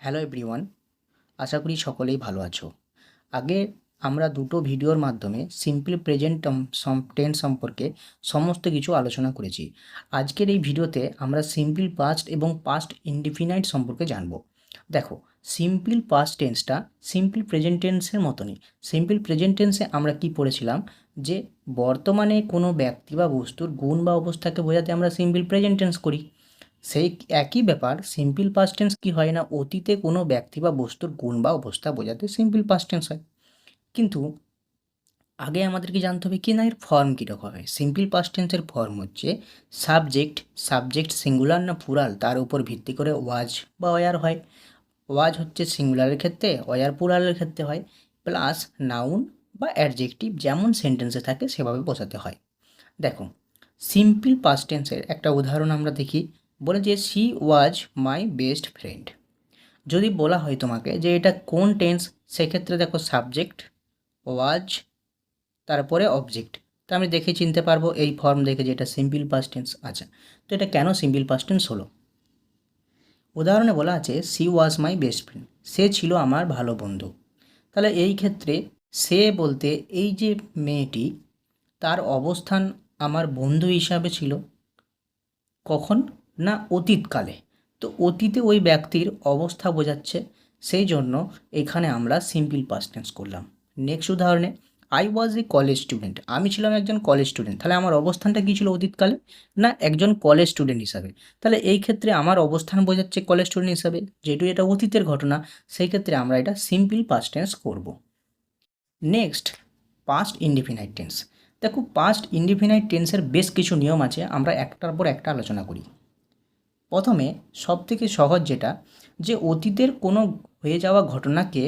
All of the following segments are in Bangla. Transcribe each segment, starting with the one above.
হ্যালো এভরিওয়ান, আশা করি সকলেই ভালো আছো। আগে আমরা দুটো ভিডিওর মাধ্যমে সিম্পল প্রেজেন্ট টেন্স সম্পর্কে সমস্ত কিছু আলোচনা করেছি। আজকের এই ভিডিওতে আমরা সিম্পল পাস্ট এবং পাস্ট ইনডিফিনাইট সম্পর্কে জানব। দেখো, সিম্পল পাস্ট টেন্সটা সিম্পল প্রেজেন্ট টেন্সের মতনই। সিম্পল প্রেজেন্ট টেন্সে আমরা কি পড়েছিলাম যে বর্তমানে কোনো ব্যক্তি বা বস্তুর গুণ বা অবস্থাকে বোঝাতে আমরা সিম্পল প্রেজেন্ট টেন্স করি। সেই একই ব্যাপার সিম্পল পাস্ট টেন্স কি হয় না, অতীতে কোনো ব্যক্তি বা বস্তুর গুণ বা অবস্থা বোঝাতে সিম্পল পাস্ট টেন্স হয়। কিন্তু আগে আমাদেরকে জানতে হবে কি না এর ফর্ম কীরকম হবে। সিম্পল পাস্ট টেন্সের ফর্ম হচ্ছে সাবজেক্ট সিঙ্গুলার না প্লুরাল তার উপর ভিত্তি করে ওয়াজ বা ওয়ার হয়। ওয়াজ হচ্ছে সিঙ্গুলারের ক্ষেত্রে, ওয়ার প্লুরালের ক্ষেত্রে হয়, প্লাস নাউন বা অ্যাডজেক্টিভ যেমন সেন্টেন্সে থাকে সেভাবে বোঝাতে হয়। দেখো, সিম্পল পাস্ট টেন্সের একটা উদাহরণ আমরা দেখি। বলে যে she was my best friend. যদি বলা হয় তোমাকে যে এটা কোন টেন্স, সেক্ষেত্রে দেখো সাবজেক্ট, ওয়াজ, তারপরে অবজেক্ট। তো আমি দেখে চিনতে পারবো এই ফর্ম দেখে যে এটা সিম্পল পাস্ট টেন্স। আচ্ছা, তো এটা কেন সিম্পল পাস্ট টেন্স হলো? উদাহরণে বলা আছে she was my best friend, সে ছিল আমার ভালো বন্ধু। তাহলে এই ক্ষেত্রে সে বলতে এই যে মেয়েটি, তার অবস্থান আমার বন্ধু হিসাবে ছিল কখন না অতীতকালে। তো অতীতে ওই ব্যক্তির অবস্থা বোঝাচ্ছে, সেই জন্য এখানে আমরা সিম্পল পাস্ট টেন্স করলাম। নেক্সট উদাহরণে I was A college student, আমি ছিলাম একজন কলেজ স্টুডেন্ট। তাহলে আমার অবস্থানটা কী ছিল অতীতকালে? না একজন কলেজ স্টুডেন্ট হিসাবে। তাহলে এই ক্ষেত্রে আমার অবস্থান বোঝাচ্ছে কলেজ স্টুডেন্ট হিসাবে, যেহেতু এটা অতীতের ঘটনা, সেই ক্ষেত্রে আমরা এটা সিম্পল পাস্ট টেন্স করব। Next, past indefinite tense. দেখো, পাস্ট ইনডিফিনাইট টেন্সের বেশ কিছু নিয়ম আছে, আমরা একটার পর একটা আলোচনা করি। প্রথমে সবথেকে সহজ যেটা, যে অতীতের কোনো হয়ে যাওয়া ঘটনাকে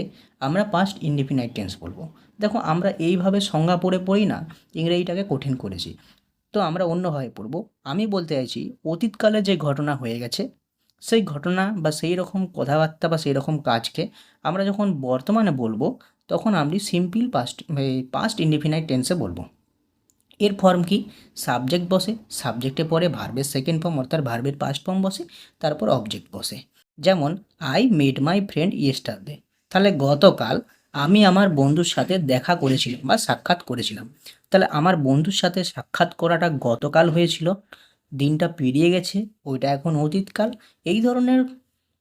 আমরা পাস্ট ইনডিফিনাইট টেন্স বলবো। দেখো, আমরা এইভাবে সংজ্ঞা পড়ে পড়েই না ইংরেজিটাকে কঠিন করেছি। তো আমরা অন্যভাবে পড়ব। আমি বলতে চাইছি অতীতকালে যে ঘটনা হয়ে গেছে, সেই ঘটনা বা সেই রকম কথাবার্তা বা সেই রকম কাজকে আমরা যখন বর্তমানে বলবো, তখন আমি সিম্পল পাস্ট ইনডিফিনাইট টেন্সে বলবো। এর ফর্ম কি? সাবজেক্ট বসে, সাবজেক্টে পরে ভার্বের সেকেন্ড ফর্ম অর্থাৎ ভার্বের পাস্ট ফর্ম বসে, তারপর অবজেক্ট বসে। যেমন I made my friend yesterday, তাহলে গতকাল আমি আমার বন্ধুর সাথে দেখা করেছিলাম বা সাক্ষাৎ করেছিলাম। তাহলে আমার বন্ধুর সাথে সাক্ষাৎ করাটা গতকাল হয়েছিল, দিনটা পেরিয়ে গেছে, ওইটা এখন অতীতকাল। এই ধরনের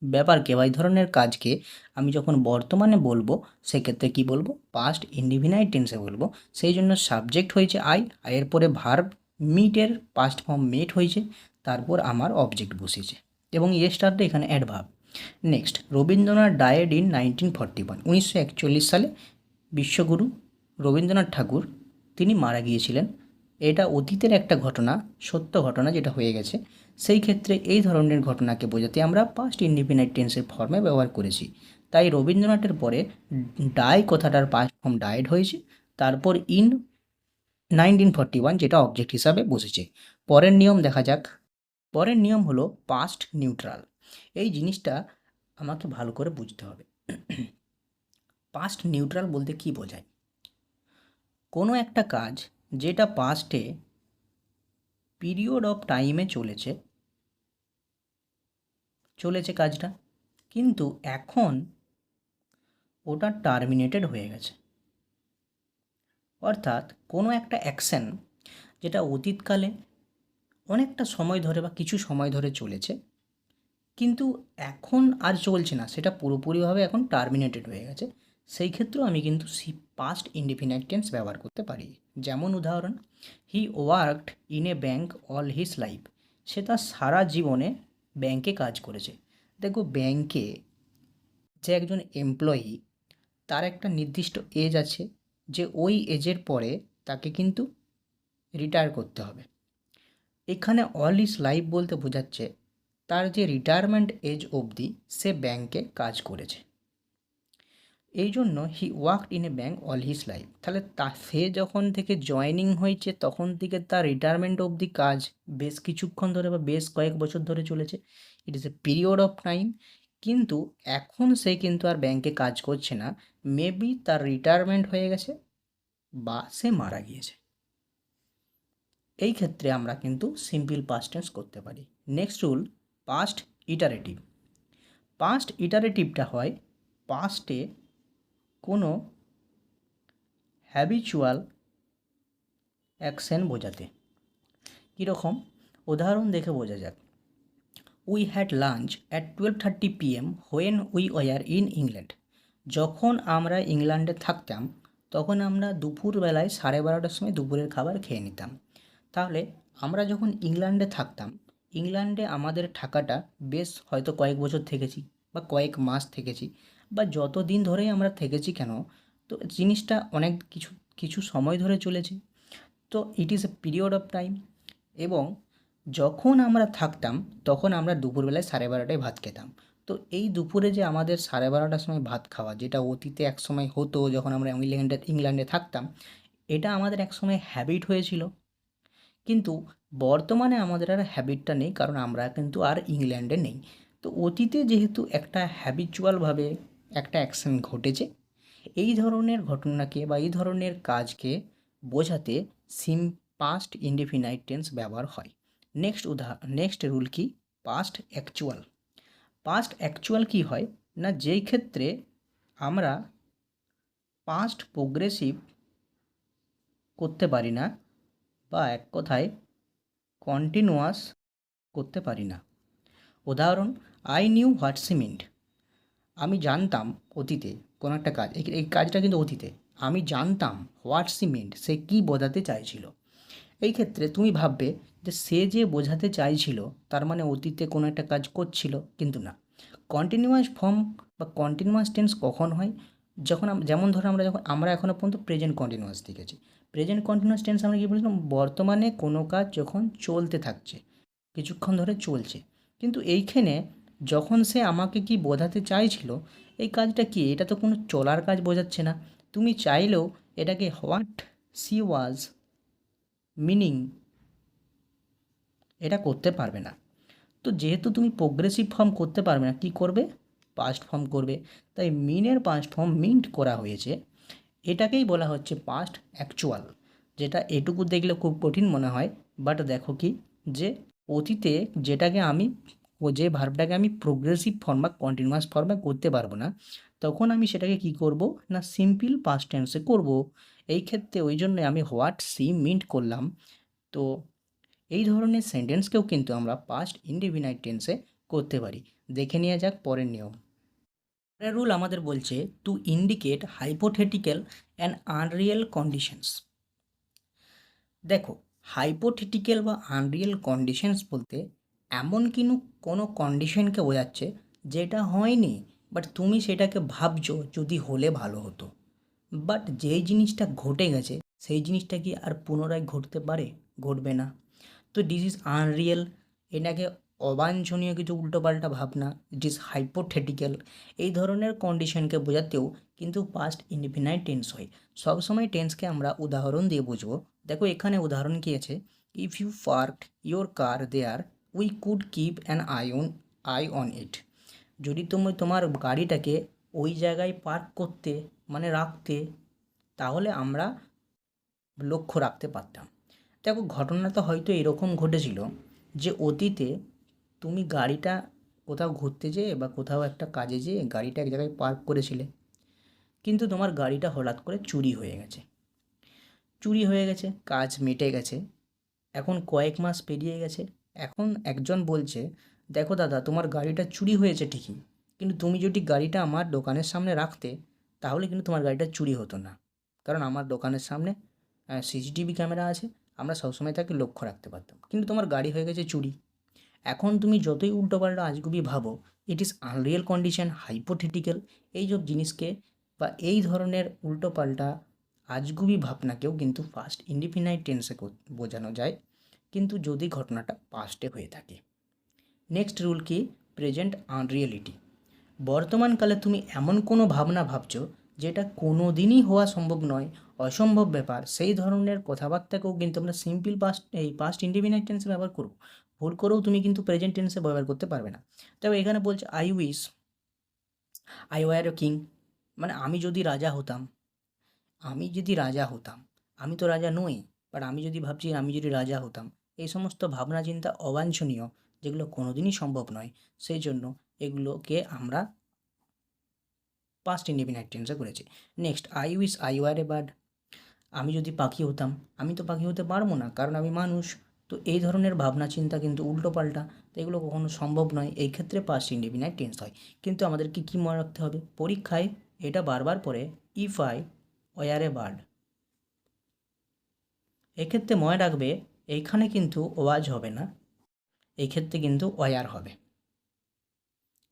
ব্যাপারকে বা এই ধরনের কাজকে আমি যখন বর্তমানে বলবো, সেক্ষেত্রে কি বলবো? পাস্ট ইনডিফিনাইট টেন্সে বলবো। সেই জন্য সাবজেক্ট হয়েছে আই, এর পরে ভার্ব মিটের পাস্ট ফর্ম মেট হয়েছে, তারপর আমার অবজেক্ট বসেছে, এবং ইয়েস্টারডে এখানে adverb. Next, Rabindranath died in 1941, 1941 সালে বিশ্বগুরু রবীন্দ্রনাথ ঠাকুর তিনি মারা গিয়েছিলেন। এটা অতীতের একটা ঘটনা, সত্য ঘটনা যেটা হয়ে গেছে। সেই ক্ষেত্রে এই ধরনের ঘটনাকে বোঝাতে আমরা পাস্ট ইনডিফিনাইট টেন্সের ফর্মে ব্যবহার করেছি। তাই রবীন্দ্রনাথের পরে ডাই কথাটার পাস্ট ফর্ম ডায়েড হয়েছে, তারপর ইন 1941 যেটা অবজেক্ট হিসাবে বসেছে। পরের নিয়ম দেখা যাক। পরের নিয়ম হলো পাস্ট নিউট্রাল। এই জিনিসটা আমাকে ভালো করে বুঝতে হবে। পাস্ট নিউট্রাল বলতে কি বোঝায়? কোনো একটা কাজ যেটা পাস্টে পিরিয়ড অফ টাইমে চলেছে কাজটা, কিন্তু এখন ওটা টার্মিনেটেড হয়ে গেছে। অর্থাৎ কোনো একটা অ্যাকশন যেটা অতীতকালে অনেকটা সময় ধরে বা কিছু সময় ধরে চলেছে, কিন্তু এখন আর চলছে না, সেটা পুরোপুরিভাবে এখন টার্মিনেটেড হয়ে গেছে, সেই ক্ষেত্রেও আমি কিন্তু পাস্ট ইনডিফিনাইট টেন্স ব্যবহার করতে পারি। যেমন উদাহরণ, he worked in a bank all his life, সে তার সারা জীবনে ব্যাংকে কাজ করেছে। দেখো, ব্যাংকে যে একজন এমপ্লয়ি, তার একটা নির্দিষ্ট এজ আছে, যে ওই এজের পরে তাকে কিন্তু রিটায়ার করতে হবে। এখানে অল ইজ লাইফ বলতে বোঝাচ্ছে তার যে রিটায়ারমেন্ট এজ অবধি সে ব্যাংকে কাজ করেছে। এই জন্য হি worked in a bank all his life. তাহলে সে যখন থেকে জয়েনিং হয়েছে তখন থেকে তার রিটায়ারমেন্ট অবধি কাজ বেশ কিছুক্ষণ ধরে বা বেশ কয়েক বছর ধরে চলেছে। It is a period of time. কিন্তু এখন সে কিন্তু আর ব্যাংকে কাজ করছে না, মেবি তার রিটায়ারমেন্ট হয়ে গেছে বা সে মারা গিয়েছে। এই ক্ষেত্রে আমরা কিন্তু সিম্পল পাস্ট টেন্স করতে পারি। Next rule, past iterative. Past ইটারেটিভটা হয় পাস্টে কোনো হ্যাবিচুয়াল অ্যাকশন বোঝাতে। কীরকম? উদাহরণ দেখে বোঝা যাক। We had lunch at 12:30 PM when we were in England. যখন আমরা ইংল্যান্ডে থাকতাম তখন আমরা দুপুরবেলায় 12:30টার সময় দুপুরের খাবার খেয়ে নিতাম। তাহলে আমরা যখন ইংল্যান্ডে থাকতাম, ইংল্যান্ডে আমাদের থাকাটা বেশ হয়তো কয়েক বছর থেকেছি বা কয়েক মাস থেকেছি বা যত দিন ধরেই আমরা থেকেছি কেন, তো জিনিসটা অনেক কিছু কিছু সময় ধরে চলেছে। তো it is a period of time. এবং যখন আমরা থাকতাম তখন আমরা দুপুরবেলায় 12:30টায় ভাত খেতাম। তো এই দুপুরে যে আমাদের 12:30টার সময় ভাত খাওয়া, যেটা অতীতে একসময় হতো যখন আমরা ইংল্যান্ডে থাকতাম, এটা আমাদের একসময় হ্যাবিট হয়েছিল। কিন্তু বর্তমানে আমাদের আর হ্যাবিটটা নেই, কারণ আমরা কিন্তু আর ইংল্যান্ডে নেই। তো অতীতে যেহেতু একটা হ্যাবিচুয়ালভাবে একটা অ্যাকশন ঘটেছে, এই ধরনের ঘটনাকে বা এই ধরনের কাজকে বোঝাতে পাস্ট ইনডেফিনাইট টেন্স ব্যবহার হয়। নেক্সট রুল কি? Past actual. পাস্ট অ্যাকচুয়াল কী হয় না, যেই ক্ষেত্রে আমরা পাস্ট প্রোগ্রেসিভ করতে পারি না বা এক কথায় কন্টিনিউয়াস করতে পারি না। উদাহরণ, I knew what she mint. আমি জানতাম অতীতে কোনো একটা কাজ, এই কাজটা কিন্তু অতীতে, আমি জানতাম হোয়াট শি মিন্ট, সে কী বোঝাতে চাইছিল। এই ক্ষেত্রে তুমি ভাববে যে সে যে বোঝাতে চাইছিল তার মানে অতীতে কোনো একটা কাজ করছিল, কিন্তু না। কন্টিনিউয়াস ফর্ম বা কন্টিনিউয়াস টেন্স কখন হয়? যখন যেমন ধরো আমরা এখনও পর্যন্ত প্রেজেন্ট কন্টিনিউয়াস দেখেছি। প্রেজেন্ট কন্টিনিউয়াস টেন্স আমরা কী বলেছিলাম? বর্তমানে কোনো কাজ যখন চলতে থাকছে, কিছুক্ষণ ধরে চলছে, কিন্তু এইখানে যখন সে আমাকে কি বোঝাতে চাইছিল, এই কাজটা কি? এটা তো কোনো চলার কাজ বোঝাচ্ছে না। তুমি চাইলেও এটাকে হোয়াট সি ওয়াজ মিনিং এটা করতে পারবে না। তো যেহেতু তুমি প্রোগ্রেসিভ ফর্ম করতে পারবে না, কী করবে? পাস্ট ফর্ম করবে। তাই মিনের পাস্ট ফর্ম মিন্ট করা হয়েছে। এটাকেই বলা হচ্ছে পাস্ট অ্যাকচুয়াল। যেটা এটুকু দেখলে খুব কঠিন মনে হয়, বাট দেখো কি, যে অতীতে যে ভার্বটাকে আমি প্রোগ্রেসিভ ফর্ম বা কন্টিনিউয়াস ফর্মে করতে পারবো না, তখন আমি সেটাকে কি করব না সিম্পল পাস্ট টেন্সে করব। এই ক্ষেত্রে ওই জন্য আমি হোয়াট সি মিন্ট করলাম। তো এই ধরনের সেন্টেন্সকেও কিন্তু আমরা পাস্ট ইনডেফিনাইট টেন্সে করতে পারি। দেখে নেওয়া যাক পরের নিয়ম। পরের রুল আমাদের বলছে to indicate hypothetical and Unreal conditions. দেখো, হাইপোথেটিক্যাল বা আনরিয়েল কন্ডিশনস বলতে এমন কোনো কন্ডিশনকে বোঝাচ্ছে যেটা হয়নি, বাট তুমি সেটাকে ভাবছো যদি হলে ভালো হতো। বাট যেই জিনিসটা ঘটে গেছে সেই জিনিসটা কি আর পুনরায় ঘটতে পারে? ঘটবে না। তো দিস ইজ আনরিয়েল, এটাকে অবাঞ্ছনীয় কিছু উল্টোপাল্টা ভাবনা, ইট ইজ হাইপোথেটিক্যাল। এই ধরনের কন্ডিশনকে বোঝাতেও কিন্তু পাস্ট ইনডিফিনাইট টেন্স হয়। সবসময় টেন্সকে আমরা উদাহরণ দিয়ে বুঝবো। দেখো এখানে উদাহরণ কী আছে? If you parked your car there we could keep an eye on it. যদি তুমি তোমার গাড়িটাকে ওই জায়গায় পার্ক করতে মানে রাখতে, তাহলে আমরা লক্ষ্য রাখতে পারতাম। দেখো ঘটনাটা হয়তো এরকম ঘটেছিল যে অতীতে তুমি গাড়িটা কোথাও ঘুরতে যেয়ে বা কোথাও একটা কাজে যেয়ে গাড়িটা এক জায়গায় পার্ক করেছিলে, কিন্তু তোমার গাড়িটা হঠাৎ করে চুরি হয়ে গেছে। চুরি হয়ে গেছে, কাজ মিটে গেছে, এখন কয়েক মাস পেরিয়ে গেছে। এখন একজন বলছে, দেখো দাদা, তোমার গাড়িটা চুরি হয়েছে ঠিকই, কিন্তু তুমি যদি গাড়িটা আমার দোকানের সামনে রাখতে তাহলে কিন্তু তোমার গাড়িটা চুরি হতো না, কারণ আমার দোকানের সামনে সিসিটিভি ক্যামেরা আছে, আমরা সবসময় তাকে লক্ষ্য রাখতে পারতাম, কিন্তু তোমার গাড়ি হয়ে গেছে চুরি। এখন তুমি যতই উল্টোপাল্টা আজগুবি ভাবো, it is Unreal condition, hypothetical, এই সব জিনিসকে বা এই ধরনের উল্টোপাল্টা আজগুবি ভাবনাকেও কিন্তু ফার্স্ট ইনডিফিনাইট টেন্সে বোঝানো যায়, কিন্তু যদি ঘটনাটা পাস্টে হয়ে থাকে। নেক্সট রুল কি? প্রেজেন্ট আনরিয়েলিটি। বর্তমানকালে তুমি এমন কোনো ভাবনা ভাবছো যেটা কোনো দিনই হওয়া সম্ভব নয়, অসম্ভব ব্যাপার, সেই ধরনের কথাবার্তাকেও কিন্তু আমরা পাস্ট ইনডিফিনাইট টেন্সে ব্যবহার করব। ভুল করেও তুমি কিন্তু প্রেজেন্ট টেন্সে ব্যবহার করতে পারবে না। তবে এখানে বলছে আই ওয়ার এ কিং, মানে আমি যদি রাজা হতাম। আমি তো রাজা নই, বাট আমি যদি ভাবছি আমি যদি রাজা হতাম, এই সমস্ত ভাবনা চিন্তা অবাঞ্ছনীয়। যেগুলো কোনোদিনই সম্ভব নয়। সেই জন্য এগুলোকে আমরা পাস্ট ইনডেফিনাইট টেন্সে করেছি। Next, I wish I were a bird. আমি যদি পাখি হতাম, আমি তো পাখি হতে পারবো না, কারণ আমি মানুষ। তো এই ধরনের ভাবনা চিন্তা কিন্তু উল্টো পাল্টা, তো এগুলো কখনো সম্ভব নয়। এই ক্ষেত্রে পাস্ট ইনডেফিনাইট টেন্স হয়। কিন্তু আমাদেরকে কী মনে রাখতে হবে, পরীক্ষায় এটা বারবার পড়ে, if I were a bird. এক্ষেত্রে মনে রাখবে এইখানে কিন্তু ওয়াজ হবে না, এই ক্ষেত্রে কিন্তু ওয়ার হবে।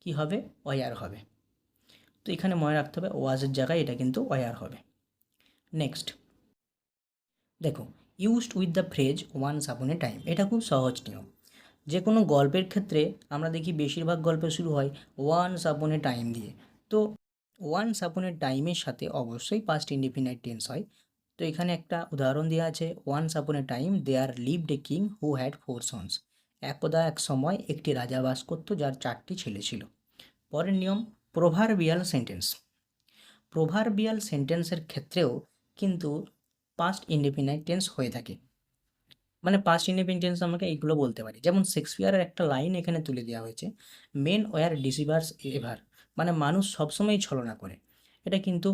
কি হবে? ওয়ার হবে। তো এখানে মনে রাখতে হবে ওয়াজের জায়গায় এটা কিন্তু ওয়ার হবে। নেক্সট দেখো, used with the phrase once upon a time. এটা খুব সহজ নিয়ম। যে কোনো গল্পের ক্ষেত্রে আমরা দেখি বেশিরভাগ গল্প শুরু হয় ওয়ান্স আপন এ টাইম দিয়ে। তো ওয়ান্স আপন এ টাইমের সাথে অবশ্যই পাস্ট ইনডিফিনাইট টেন্স হয়। তো এখানে একটা উদাহরণ দেওয়া আছে, once upon a time there lived a king who had 4 sons. একদা এক সময় একটি রাজা বাস করত যার 4টি ছেলে ছিল। পরের নিয়ম, প্রোভারবিয়াল সেন্টেন্স। প্রোভারবিয়াল সেন্টেন্সের ক্ষেত্রেও কিন্তু পাস্ট ইনডিফিনাইট টেন্স হয়ে থাকে। মানে পাস্ট ইনডিফিনাইট টেন্স আমাকে এইগুলো বলতে পারি, যেমন শেক্সপিয়ারের একটা লাইন এখানে তুলে দেওয়া হয়েছে, মেন ওয়ার ডিসিভার্স এভার। মানে মানুষ সবসময়ই ছলনা করে। এটা কিন্তু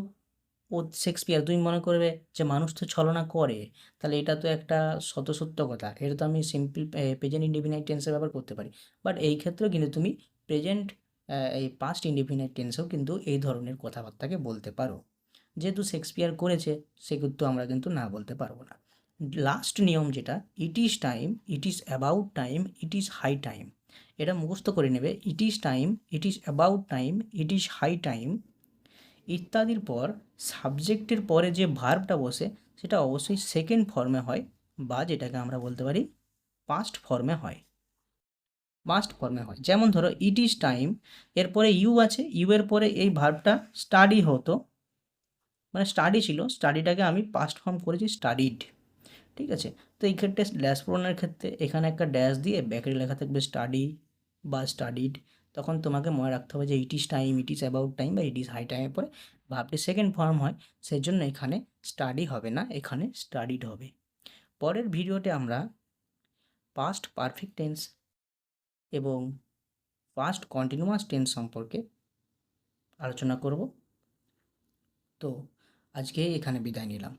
ও শেক্সপিয়ার, তুমি মনে করবে যে মানুষ তো ছলনা করে, তাহলে এটা তো একটা শতসত্য কথা, এটা তো আমি সিম্পল প্রেজেন্ট ইনডিফিনাইট টেন্সে ব্যবহার করতে পারি। বাট এই ক্ষেত্রেও কিন্তু তুমি প্রেজেন্ট এই পাস্ট ইনডিফিনাইট টেন্সেও কিন্তু এই ধরনের কথাবার্তাকে বলতে পারো। যেহেতু শেক্সপিয়ার করেছে, সেক্ষেত্রে আমরা কিন্তু না বলতে পারবো না। লাস্ট নিয়ম যেটা, it is time, it is about time, it is high time. এটা মুখস্থ করে নেবে, it is time, it is about time, it is high time ইত্যাদির পর সাবজেক্টের পরে যে ভার্বটা বসে সেটা অবশ্যই সেকেন্ড ফর্মে হয়, বা যেটাকে আমরা বলতে পারি পাস্ট ফর্মে হয়। পাস্ট ফর্মে হয়, যেমন ধরো ইট ইজ টাইম, এরপরে ইউ আছে, ইউ এর পরে এই ভার্বটা স্টাডি হতো, মানে স্টাডি ছিল, স্টাডিটাকে আমি পাস্ট ফর্ম করেছি স্টাডিড। ঠিক আছে? তো এই ক্ষেত্রে ড্যাশ পূরণের ক্ষেত্রে এখানে একটা ড্যাশ দিয়ে ব্যাকেটে লেখা থাকবে স্টাডি বা স্টাডিড। তখন তোমাকে মনে রাখতে হবে যে ইট is time, it is about time বা ইট ইজ হাই টাইমের পরে ভার্বটি সেকেন্ড ফর্ম হয়, সেজন্য এখানে স্টাডি হবে না, এখানে স্টাডিড হবে। পরের ভিডিওতে আমরা পাস্ট পারফেক্ট টেন্স এবং পাস্ট কন্টিনিউয়াস টেন্স সম্পর্কে আলোচনা করব। তো আজকে এখানে বিদায় নিলাম।